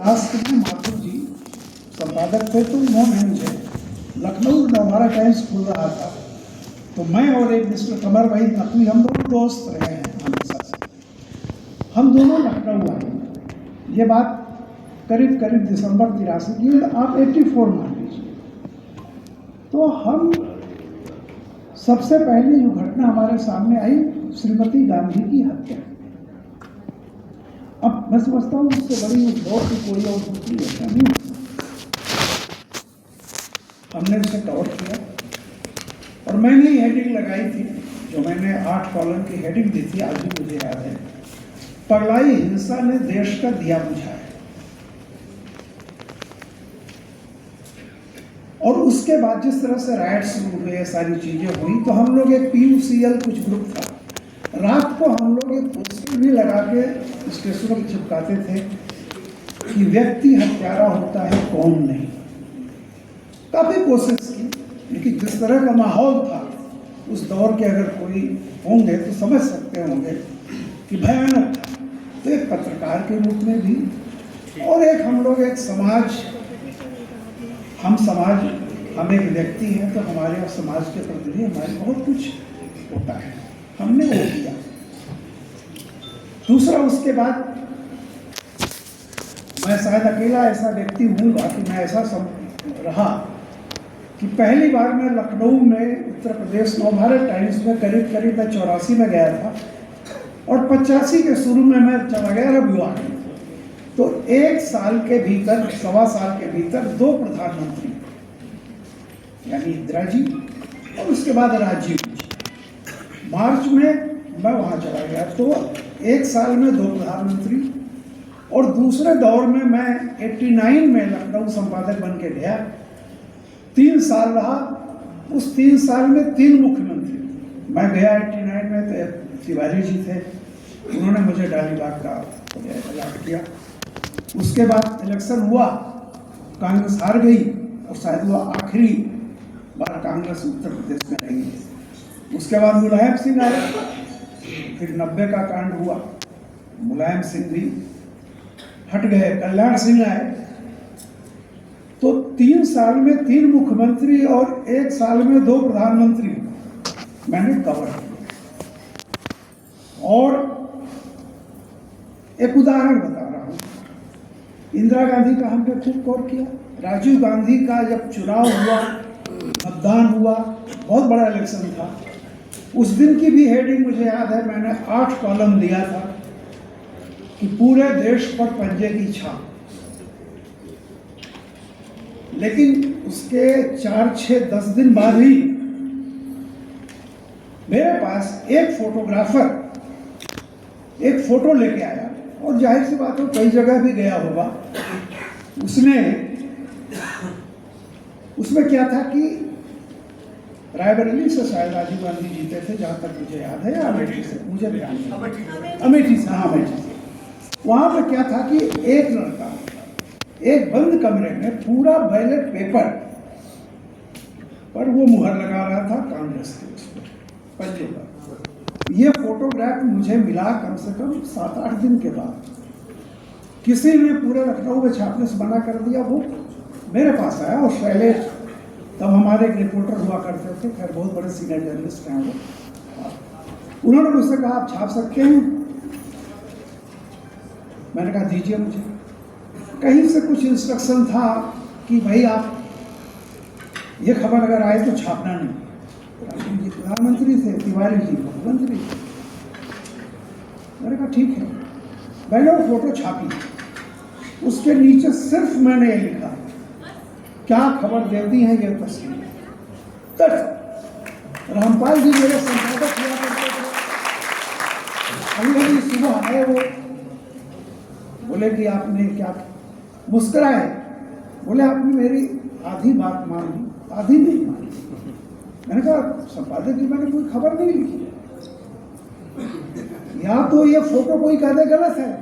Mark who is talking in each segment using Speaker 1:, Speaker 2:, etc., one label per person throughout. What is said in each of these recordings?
Speaker 1: राष्ट्र में माथुर जी संपादक थे, तो उन्होंने मुझे लखनऊ नवभारत टाइम्स खुल रहा था, तो मैं और एक मिस्टर कमर भाई नकवी, हम दोनों दोस्त रहे हैं हमेशा से। हम दोनों लखनऊ आए, ये बात करीब करीब दिसंबर 83 की, आप 84 मान लीजिए। तो हम सबसे पहले जो घटना हमारे सामने आई, श्रीमती गांधी की हत्या। अब मैं समझता हूँ उससे बड़ी उस दौर की कोई और दूसरी घटना नहीं। हमने उसे कवर किया और मैंने ही हेडिंग लगाई थी, जो मैंने 8 कॉलम की हेडिंग दी थी, आज भी मुझे याद है, पगलाई हिंसा ने देश का दिया बुझाया। और उसके बाद जिस तरह से राइट्स शुरू हुए, सारी चीजें हुई, तो हम लोग एक PUCL कुछ ग्रुप था, रात को हम लोग एक पोस्टर भी लगा के स्टेशनों पर चिपकाते थे कि व्यक्ति हत्यारा होता है, कौन नहीं। काफी कोशिश की, लेकिन जिस तरह का माहौल था उस दौर के, अगर कोई होंगे तो समझ सकते होंगे कि भयानक था। तो एक पत्रकार के रूप में भी, और एक हम लोग एक समाज, हम एक व्यक्ति हैं, तो हमारे समाज के प्रति हमारे बहुत कुछ होता है, हमने वो किया। दूसरा, उसके बाद मैं शायद अकेला ऐसा व्यक्ति हूँगा कि मैं ऐसा रहा कि पहली बार मैं लखनऊ में उत्तर प्रदेश नवभारत टाइम्स में करीब करीब मैं 84 में गया था, और 85 के शुरू में मैं चला गया रविवार। तो 1 साल के भीतर, 1.25 साल के भीतर 2 प्रधानमंत्री, यानी इंदिरा जी और उसके बाद राजीव जी, मार्च में मैं वहाँ चला गया। तो 1 साल में 2 प्रधानमंत्री, और दूसरे दौर में मैं 89 में लखनऊ संपादक बन के गया, 3 साल रहा। उस 3 साल में 3 मुख्यमंत्री, मैं गया 89 में, तो तिवारी जी थे, उन्होंने मुझे डालीबाग का अलॉट किया। उसके बाद इलेक्शन हुआ, कांग्रेस हार गई, और शायद वो आखिरी बार कांग्रेस उत्तर प्रदेश में रही। उसके बाद मुलायम सिंह आए, फिर 90 का कांड हुआ, मुलायम सिंह भी हट गए, कल्याण सिंह आए। तो 3 साल में 3 मुख्यमंत्री और 1 साल में 2 प्रधानमंत्री मैंने कवर किया। और एक उदाहरण बता रहा हूं, इंदिरा गांधी का हमने खूब कवर किया। राजीव गांधी का जब चुनाव हुआ, मतदान हुआ, बहुत बड़ा इलेक्शन था, उस दिन की भी हेडिंग मुझे याद है, मैंने 8 कॉलम दिया था कि पूरे देश पर पंजे की छाप। लेकिन उसके 4, 6, 10 दिन बाद ही मेरे पास एक फोटोग्राफर एक फोटो लेके आया, और जाहिर सी बात हो, कई जगह भी गया होगा। उसमें क्या था कि रायबरेली से शायद राजीव गांधी जीते थे, जहां तक मुझे याद है, या अमेठी से, मुझे ध्यान नहीं, अमेठी से, हाँ अमेठी से। वहां पर क्या था कि एक लड़का एक बंद कमरे में पूरा बैलेट पेपर पर वो मुहर लगा रहा था कांग्रेस के, उस पर पंजे पर। ये फोटोग्राफ मुझे मिला कम से कम 7-8 दिन के बाद। किसी ने पूरे लखनऊ में छापने से मना कर दिया, वो मेरे पास आया, और शैलेश, तब हमारे एक रिपोर्टर हुआ करते थे, खैर बहुत बड़े सीनियर जर्नलिस्ट हैं वो, उन्होंने मुझसे कहा आप छाप सकते हैं? मैंने कहा दीजिए मुझे। कहीं से कुछ इंस्ट्रक्शन था कि भाई आप ये खबर अगर आए तो छापना नहीं। राजीव जी प्रधानमंत्री थे, तिवारी जी मुख्यमंत्री थे। मैंने कहा ठीक है। मैंने वो फोटो छापी, उसके नीचे सिर्फ मैंने ये लिखा, क्या खबर देती हैं ये तस्वीर। रामपाल जी मेरे संपादक हुआ करते थे, अभी सुबह आए, वो बोले कि आपने क्या, मुस्कुराए, बोले आपने मेरी आधी बात मान ली, आधी नहीं मानी। मैंने कहा संपादक जी मैंने कोई खबर नहीं लिखी, या तो ये फोटो कोई कह दे गलत है।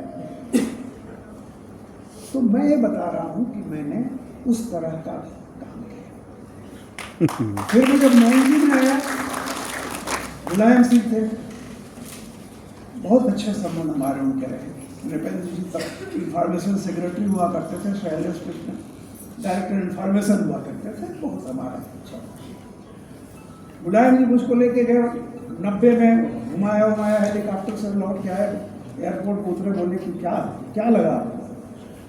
Speaker 1: तो मैं ये बता रहा हूं कि मैंने उस तरह का काम किया। फिर वो जब 90 में आया, मुलायम सिंह थे, बहुत अच्छे संबंध हमारे उनके रहे। नृपेंद्र जी तब इंफॉर्मेशन सेक्रेटरी हुआ करते थे, शैलेश कृष्ण डायरेक्टर इंफॉर्मेशन हुआ करते थे। बहुत हमारा अच्छा मुलायम जी मुझको लेके गए 90 में, घुमाया हेलीकॉप्टर से लौट के आए, एयरपोर्ट को उतरे, बोले कि क्या लगा आपको?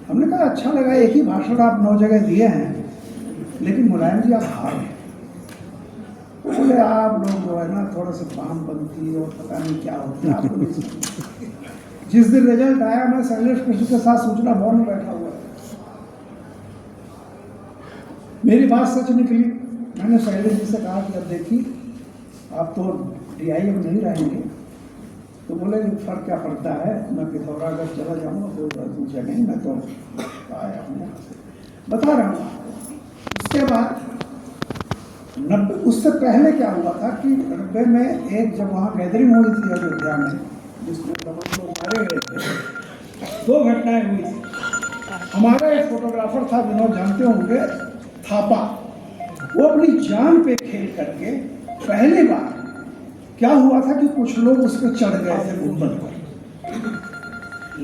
Speaker 1: हमने कहा अच्छा लगा, एक ही भाषण आप 9 जगह दिए हैं, लेकिन मुलायम जी आप हार गए। बोले आप लोग जो है ना थोड़ा सा वामपंथी और पता नहीं क्या होता है आपको नहीं समझ। जिस दिन रिजल्ट आया मैं शैलेश कृष्ण के साथ सूचना भवन में बैठा हुआ, मेरी बात सच निकली। मैंने शैलेश जी से कहा कि अब देखिए आप तो DIM नहीं रहेंगे, तो बोले फर्क क्या पड़ता है, मैं पिथौरागढ़ चला जाऊँगा, कोई पूछा नहीं, मैं तो आया हूँ बता रहा हूँ। उसके बाद 90, उससे पहले क्या हुआ था कि 90 में एक जब वहाँ गैदरिंग हुई थी अयोध्या में, जिसमें लोग मारे गए थे, 2 घटनाएं हुई थी। हमारा एक फोटोग्राफर था, विनोद जानते होंगे, थापा, वो अपनी जान पे खेल करके पहली बार क्या हुआ था कि कुछ लोग उस पर चढ़ गए थे गुंबद पर,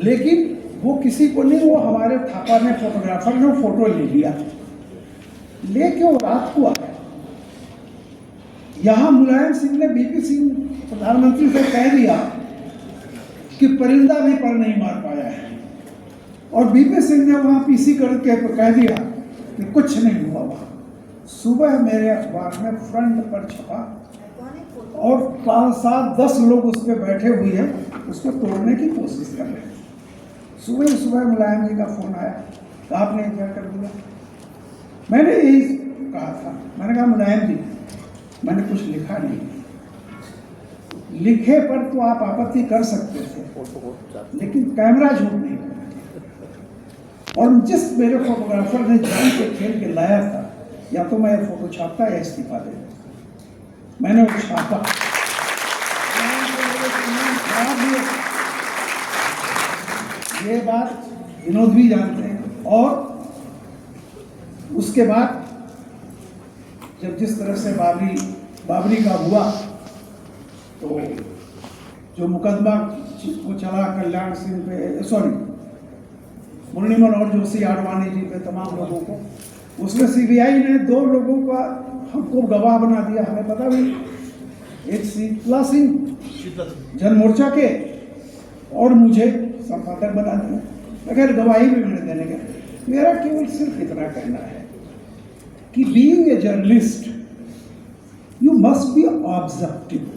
Speaker 1: लेकिन वो किसी को नहीं, वो हमारे थापा ने, फोटोग्राफर ने फोटो ले लिया, लेके वो रात को आया। यहाँ मुलायम सिंह ने BP सिंह प्रधानमंत्री से कह दिया कि परिंदा भी पर नहीं मार पाया है, और BP सिंह ने वहाँ PC करके कह दिया कि कुछ नहीं हुआ वहाँ। सुबह मेरे अखबार में फ्रंट पर छपा और 5, 7, 10 लोग उस पर बैठे हुए हैं, उसको तोड़ने की कोशिश कर रहे थे। सुबह मुलायम जी का फोन आया, आपने क्या कर दिया? मैंने यही कहा था, मैंने कहा मुलायम जी मैंने कुछ लिखा नहीं, लिखे पर तो आप आपत्ति कर सकते थे, लेकिन कैमरा झूठ नहीं करते। और जिस मेरे फोटोग्राफर ने जान के खेल के लाया था, या तो मैं फोटो छापता या इस्तीफा दे देता। मैंने वो छापा, ये बात विनोद भी जानते हैं। और उसके बाद जब जिस तरह से बाबरी का हुआ, तो जो मुकदमा वो चला कल्याण सिंह पे, सॉरी मुरली मनोहर जोशी आडवाणी जी पे, तमाम लोगों को, उसमें CBI ने 2 लोगों का हमको गवाह बना दिया। हमें पता भी, एक शीतला सिंह जन मोर्चा के, और मुझे संपादक बना दिया, अगर गवाही भी मैंने देने का। मेरा केवल सिर्फ इतना कहना है कि being a journalist you must be objective.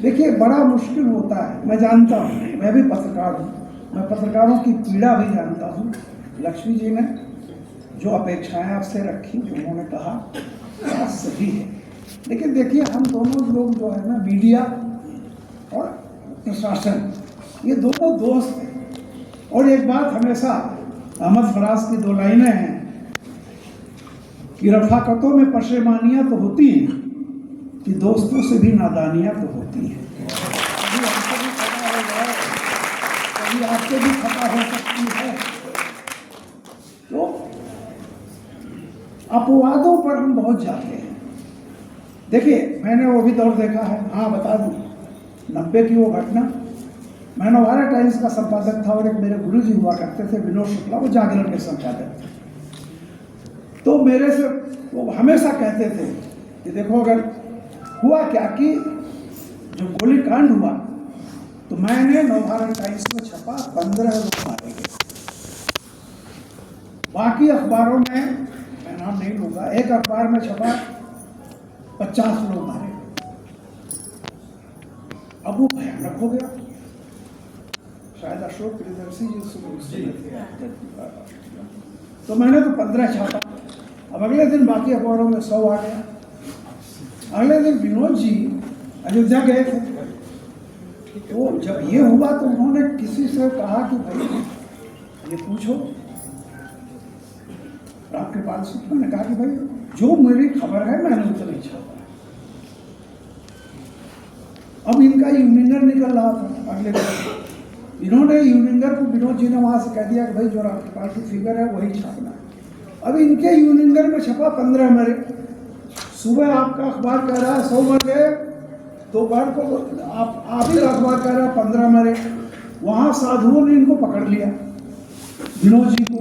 Speaker 1: देखिए बड़ा मुश्किल होता है, मैं जानता हूँ, मैं भी पत्रकार हूँ, मैं पत्रकारों की पीड़ा भी जानता हूँ। लक्ष्मी जी ने जो अपेक्षाएं आपसे रखी, जो उन्होंने कहा, बात सही है, लेकिन देखिए हम दोनों लोग जो है ना, मीडिया और प्रशासन, ये दोनों दोस्त हैं। और एक बात हमेशा अहमद फराज की 2 लाइनें हैं कि रफाकतों में पशेमानियां तो होती हैं, कि दोस्तों से भी नादानियां तो होती हैं। कभी हमसे भी खता हो जाए, कभी आपसे भी खता हो सकती है। तो अपवादों पर हम बहुत जाते हैं। देखिए मैंने वो भी दौर देखा है। हाँ बता दूं, 90 की वो घटना, मैं नवारा टाइम्स का संपादक था, और एक मेरे गुरुजी हुआ करते थे विनोद शुक्ला, वो जागरण के संपादक थे। तो मेरे से वो हमेशा कहते थे कि देखो, अगर हुआ क्या कि जो गोली कांड हुआ, तो मैंने नवभारत टाइम्स में छपा 15 लोग मारे गए। बाकी अखबारों में, मैं नाम नहीं लूंगा, एक अखबार में छपा 50 लोग मारे। अब वो भयानक हो गया। शायद अशोक प्रियदर्शी जी से, तो मैंने तो 15 छापा। अब अगले दिन बाकी अखबारों में 100 आ गया। अगले दिन विनोद जी अयोध्या गए थे, तो जब ये हुआ तो उन्होंने किसी से कहा कि भाई ये पूछो, रामकृपाल शुक्ला ने कहा कि भाई जो मेरी खबर है मैंने उतना नहीं छापा। अब इनका यूनिंगर निकल रहा था अगले दिन, इन्होंने यूनिंगर को, विनोद जी ने वहां से कह दिया कि भाई जो रामकृपाल की फिगर है वही छापना है। अब इनके यूनिंगर में छपा 15 मरे। सुबह आपका अखबार कह रहा है 100 मर गए, दोपहर को आप ही का अखबार कह रहा है 15 मरे। वहाँ साधुओं ने इनको पकड़ लिया, विनोद जी को,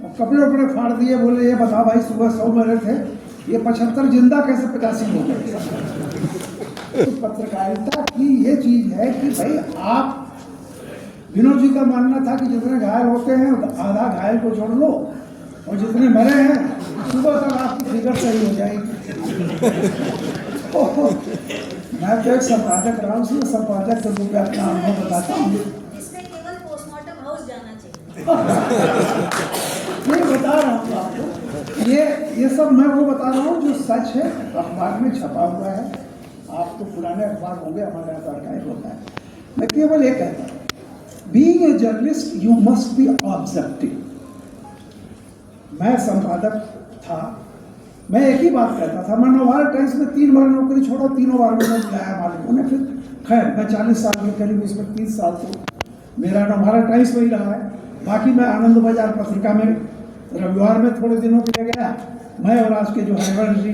Speaker 1: और कपड़े वपड़े फाड़ दिए, बोले ये बता भाई सुबह 100 मरे थे, ये 75 जिंदा कैसे 85 हो गए। तो पत्रकारिता की ये चीज है कि भाई आप, विनोद जी का मानना था कि जितने घायल होते हैं आधा घायल को जोड़ लो, और जितने मरे हैं सुबह तक आपकी फिगर सही हो जाएगी। मैं तो एक संपादक रहा हूँ, संपादक के रूप में अपना अनुभव बताता हूँ।
Speaker 2: इसमें केवल पोस्टमार्टम हाउस जाना चाहिए।
Speaker 1: नहीं, बता रहा हूँ आपको, ये सब मैं वो बता रहा हूँ जो सच है, अखबार में छपा हुआ है। आप तो पुराने अखबार होंगे, हमारे यहाँ आर्काइव होता है। मैं केवल ये कहता हूँ, being a journalist you must be objective. मैं संपादक था, मैं एक ही बात कहता था। मैं नवभारत टाइम्स में 3 बार नौकरी छोड़ा, तीनों बार मुझे बुलाया मालिकों ने। फिर खैर मैं 40 साल के करीब, इसमें 30 साल तो मेरा नवभारत टाइम्स में ही रहा है। बाकी मैं आनंद बाजार पत्रिका में रविवार में थोड़े दिनों के लिए गया। मैं और आज के जो हरिवंश जी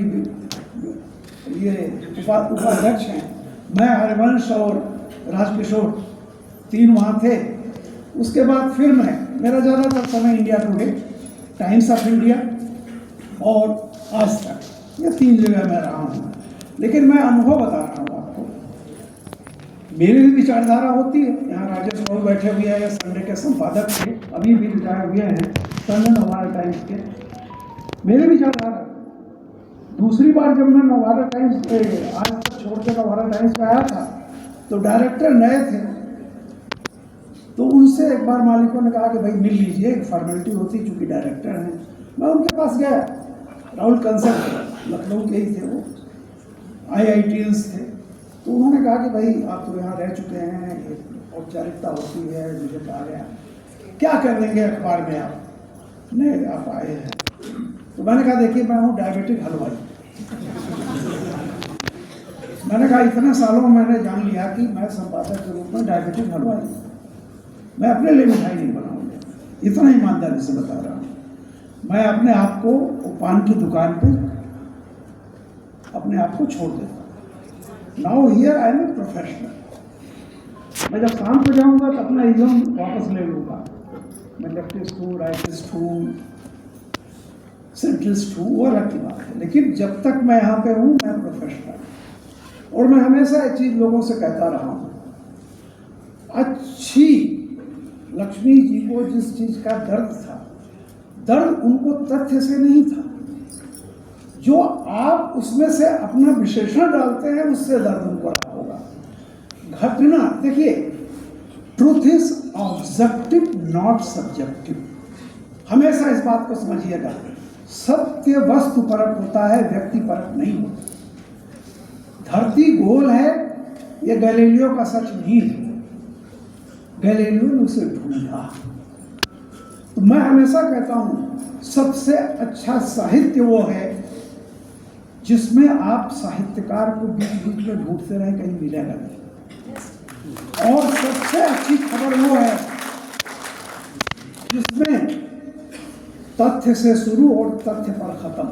Speaker 1: ये उपाध्यक्ष हैं, मैं, हरिवंश और राजकिशोर, 3 वहाँ थे। उसके बाद फिर मेरा ज़्यादातर समय India today, times of India और आज तक, ये 3 जगह मैं रहा हूँ। लेकिन मैं अनुभव बता रहा हूँ आपको, मेरी भी विचारधारा होती है। यहाँ राजेश बाबू बैठे हुए हैं, संडे के संपादक थे, अभी भी रिटायर हुए हैं संडे नवभारत टाइम्स के। मेरी विचारधारा, दूसरी बार जब मैं नवभारत टाइम्स आज तक छोड़ के नवभारत टाइम्स में आया था, तो डायरेक्टर नए थे। तो उनसे एक बार मालिकों ने कहा कि भाई मिल लीजिए, एक फॉर्मेलिटी होती चूंकि डायरेक्टर हैं। मैं उनके पास गया, राहुल कंसल लखनऊ के ही थे, वो IITians थे। तो उन्होंने कहा कि भाई आप तो यहाँ रह चुके हैं, एक औपचारिकता होती है। मुझे कहा गया क्या कर लेंगे अखबार में, आप नहीं आप आए हैं। तो मैंने कहा देखिए मैं हूँ डायबिटिक हलवाई। मैंने कहा इतने सालों में मैंने जान लिया कि मैं संपादक के रूप में डायबिटिक हलवाई, मैं अपने लिए मिठाई नहीं बनाऊंगा, इतना ईमानदारी से बता रहा हूँ। मैं अपने आप को पान की दुकान पे अपने आप को छोड़ देता हूँ। Now here I am a professional. मैं जब शाम को जाऊंगा तो अपना इज्म वापस ले लूंगा। मैं लेफ्टिस्ट हूँ, राइटिस्ट हूँ, सेंट्रिस्ट हूँ, वो अलग की बात है। लेकिन जब तक मैं यहाँ पे हूँ मैं प्रोफेशनल। और मैं हमेशा एक चीज लोगों से कहता रहा हूँ, अच्छी लक्ष्मी जी को जिस चीज का दर्द था, दर्द उनको तथ्य से नहीं था, जो आप उसमें से अपना विशेषण डालते हैं उससे दर्द उनको रहा होगा। घटना देखिए, truth is objective not subjective. हमेशा इस बात को समझिएगा, सत्य वस्तु परक होता है, व्यक्ति परक नहीं होता। धरती गोल है, यह गैलीलियो का सच नहीं है, गैलीलियो ने उसे ढूंढा। तो मैं हमेशा कहता हूं सबसे अच्छा साहित्य वो है जिसमें आप साहित्यकार को बीच बीच में ढूंढते रहे, कहीं मिलेगा नहीं। और सबसे अच्छी खबर वो है जिसमें तथ्य से शुरू और तथ्य पर खत्म।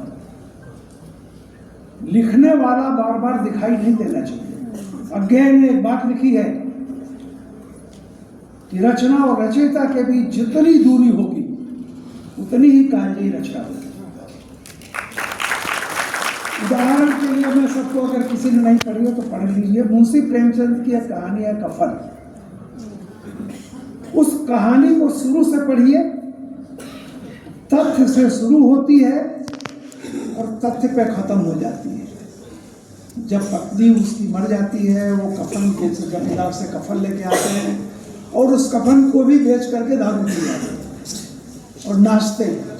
Speaker 1: लिखने वाला बार बार दिखाई नहीं देना चाहिए। अगेन एक बात लिखी है कि रचना और रचयिता के बीच जितनी दूरी होगी उतनी ही कहानी रचना होगी। उदाहरण के लिए मैं सबको, अगर किसी ने नहीं पढ़ी हो तो पढ़ लीजिए, मुंशी प्रेमचंद की एक कहानी है कफन। उस कहानी को शुरू से पढ़िए, तथ्य से शुरू होती है और तथ्य पे खत्म हो जाती है। जब पत्नी उसकी मर जाती है, वो कफन के जमींदार से कफन लेके आते हैं और उस कफन को भी बेच करके दारू पी जाते हैं और नाचते हैं।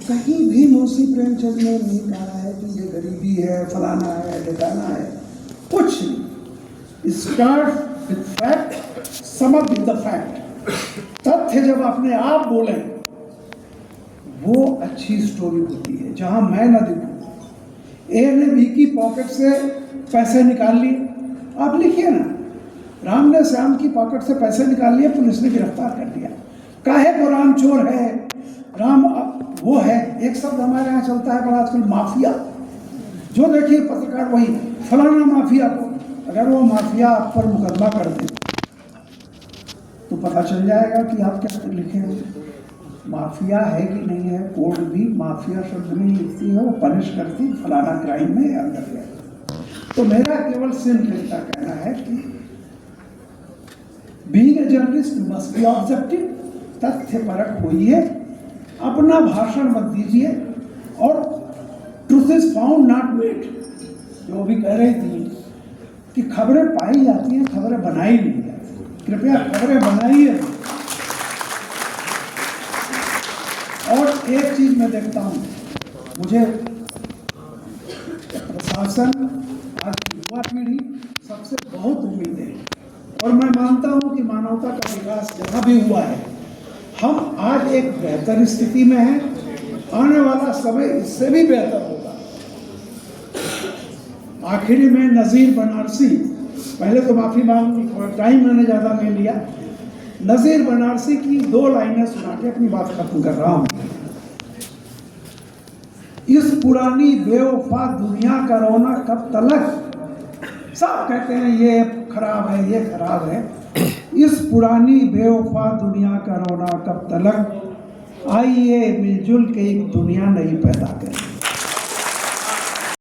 Speaker 1: कहीं भी मुंशी प्रेमचंद ने नहीं कहा है कि ये गरीबी है, फलाना है, ढिकाना है, कुछ नहीं। Start with fact, sum up with the fact. तथ्य जब अपने आप बोले वो अच्छी स्टोरी होती है। जहां मैं न दिखूं, ए ने बी की पॉकेट से पैसे निकाल लिए, आप लिखिए ना, राम ने श्याम की पॉकेट से पैसे निकाल लिए, पुलिस ने गिरफ्तार कर दिया। काहे को राम चोर है, राम वो है। एक शब्द हमारे यहाँ चलता है बड़ा आजकल, माफिया। जो देखिए पत्रकार वही फलाना माफिया को, अगर वो माफिया आप पर मुकदमा कर दे तो पता चल जाएगा कि आप क्या लिखे हैं। माफिया है कि नहीं है, कोर्ट भी माफिया शब्द नहीं लिखती है, वो पनिश करती फलाना क्राइम में अंदर गया। तो मेरा केवल सिंपल का कहना है कि being a journalist must be objective, तथ्य परक होइए, अपना भाषण मत दीजिए, और truth is found not made, जो भी कह रही थी कि खबरें पाई जाती हैं, खबरें बनाई नहीं जाती। कृपया खबरें बनाइए। और एक चीज मैं देखता हूं, मुझे प्रशासन, आज की युवा पीढ़ी सबसे बहुत उम्मीद है, और मैं मानता हूं कि मानवता का विकास जहां भी हुआ है, हम आज एक बेहतर स्थिति में हैं। आने वाला समय इससे भी बेहतर होगा। आखिरी में नज़ीर बनारसी, पहले तो माफी मांगूंगी, थोड़ा टाइम मैंने ज्यादा ले लिया। नज़ीर बनारसी की 2 लाइनें सुना के अपनी बात खत्म कर रहा हूं। इस पुरानी बेवफा दुनिया का रोना कब तलक, सब कहते हैं ये खराब है, ये खराब है। इस पुरानी बेवफा दुनिया का रोना कब तलक, आइए मिलजुल के एक दुनिया नई पैदा करें।